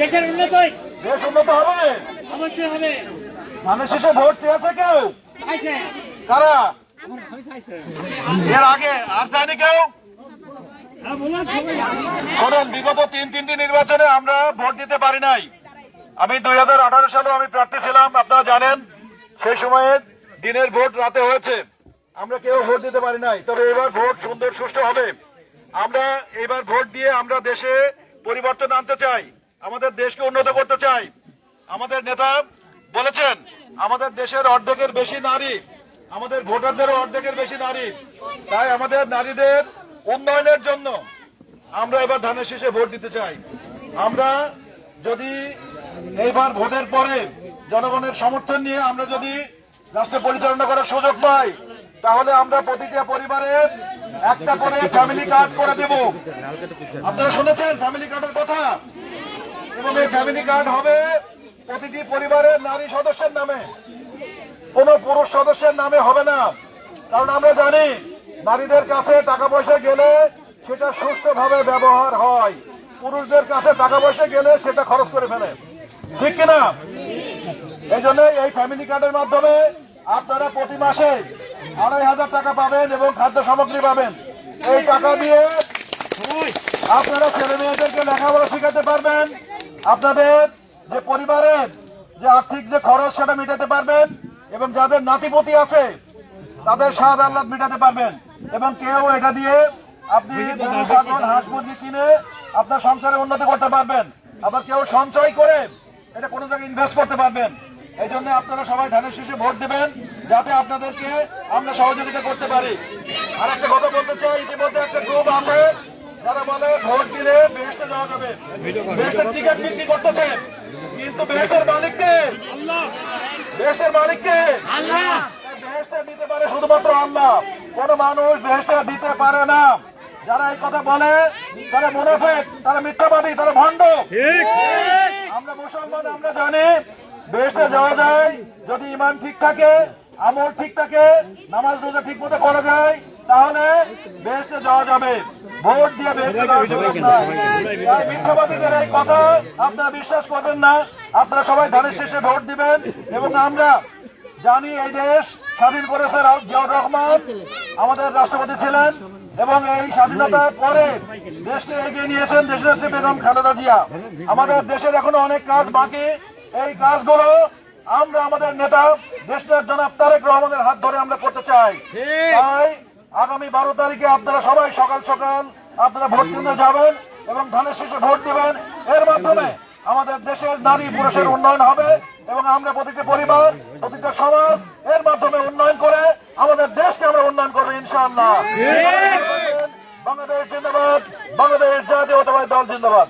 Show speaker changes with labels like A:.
A: দেশের উন্নত
B: দেশ উন্নত হবে,
A: অবশ্যই হবে।
B: ধানের শীষে ভোট চেয়েছে কেউ? কারা? এর আগে আর যায়নি কেউ? শোনেন, বিগত তিনটি নির্বাচনে আমরা ভোট দিতে পারি নাই। আমি 2018 সালে আমি প্রার্থী ছিলাম, আপনারা জানেন। সেই সময়ে দিনের ভোট রাতে হয়েছে, আমরা কেউ ভোট দিতে পারি নাই। তবে এবার ভোট সুন্দর সুষ্ঠু হবে। আমরা এবার ভোট দিয়ে আমরা দেশে পরিবর্তন আনতে চাই, আমাদের দেশকে উন্নত করতে চাই। আমাদের নেতা বলেছেন আমাদের দেশের অর্ধেকের বেশি নারী, আমাদের ভোটারদেরও অর্ধেকের বেশি নারী। তাই আমাদের নারীদের উন্নয়নের জন্য আমরা এবার ধানের শীষে ভোট দিতে চাই। আমরা যদি এইবার ভোটের পরে জনগণের সমর্থন নিয়ে আমরা যদি রাষ্ট্র পরিচালনা করার সুযোগ পাই, তাহলে আমরা প্রতিটা পরিবারে একটা করে ফ্যামিলি কার্ড করে দেব। আপনারা শুনেছেন ফ্যামিলি কার্ডের কথা? এবং এই ফ্যামিলি কার্ড হবে প্রতিটি পরিবারের নারী সদস্যের নামে, কোন পুরুষ সদস্যের নামে হবে না। কারণ আমরা জানি নারীদের কাছে টাকা পয়সা গেলে সেটা সুষ্ঠুভাবে ব্যবহার হয়, পুরুষদের কাছে টাকা পয়সা গেলে সেটা খরচ করে ফেলে, ঠিক কিনা? এই জন্য এই ফ্যামিলি কার্ডের মাধ্যমে আপনারা প্রতি মাসে 2500 টাকা পাবেন এবং খাদ্য সামগ্রী পাবেন। এই টাকা দিয়ে আপনারা ছেলে মেয়েদেরকে লেখাপড়া শেখাতে পারবেন, আপনাদের যে পরিবারের যে আর্থিক যে খরচ সেটা মেটাতে পারবেন, এবং যাদের নাতিপতি আছে তাদের স্বাদ আহ্লাদ মেটাতে পারবেন। এবং কেউ এটা দিয়ে আপনি গরু ছাগল হাঁস মুরগি কিনে আপনার সংসারে উন্নতি করতে পারবেন। আবার কেউ সঞ্চয় করে এটা কোনো জায়গায় ইনভেস্ট করতে পারবেন। এই জন্য আপনারা সবাই ধানের শীষে ভোট দেবেন, যাতে আপনাদেরকে আমরা সহযোগিতা করতে পারি। আর একটা কথা বলতে চাই, ইতিমধ্যে একটা গ্রুপ আছে যারা বলে ভোট দিলে বেহেশতে যাওয়া যাবে, বেহেশতের টিকিট বিক্রি করতেছে। কিন্তু বেহেশতের মালিককে, বেহেশতের মালিককে বেহেশতে দিতে পারে শুধুমাত্র আল্লাহ। কোন মানুষ বেহেশতে দিতে পারে না। যারা এই কথা বলে তারা মুনাফিক, তারা মিথ্যাবাদী, তারা ভণ্ড। আমরা মুসলমান, আমরা জানি বেহেশতে যাওয়া যায় যদি ঈমান ঠিক থাকে, আমল ঠিক থাকে, নামাজ রোজা ঠিক মতো করা যায়, তাহলে বেহেশতে যাওয়া যাবে। ভোট দিয়ে বেহেশতে যাওয়া যাবে না। তাই মিথ্যাবাদীদের এই কথা আপনারা বিশ্বাস করবেন না। আপনারা সবাই ধানের শীষে ভোট দিবেন। এবং আমরা জানি এই দেশ স্বাধীন করেছে জিয়াউর রহমান, আমাদের রাষ্ট্রপতি ছিলেন, এবং এই স্বাধীনতার পরে দেশকে এগিয়ে নিয়েছেন দেশনেত্রী বেগম খালেদা জিয়া। আমাদের দেশের এখনো অনেক কাজ বাকি। এই কাজগুলো আমরা আমাদের নেতা দেশনেত্রী জনাব তারেক রহমানের হাত ধরে আমরা করতে চাই। তাই আগামী 12 তারিখে আপনারা সবাই সকাল সকাল আপনারা ভোট কেন্দ্রে যাবেন এবং ধানের শীষে ভোট দিবেন। এর মাধ্যমে আমাদের দেশের নারী পুরুষের উন্নয়ন হবে এবং আমরা প্রতিটি পরিবার, প্রতিটা সমাজ এর মাধ্যমে উন্নয়ন করে আমাদের দেশকে আমরা উন্নয়ন করবো ইনশাআল্লাহ। বাংলাদেশ জিন্দাবাদ, বাংলাদেশ জাতীয়তাবাদী দল জিন্দাবাদ।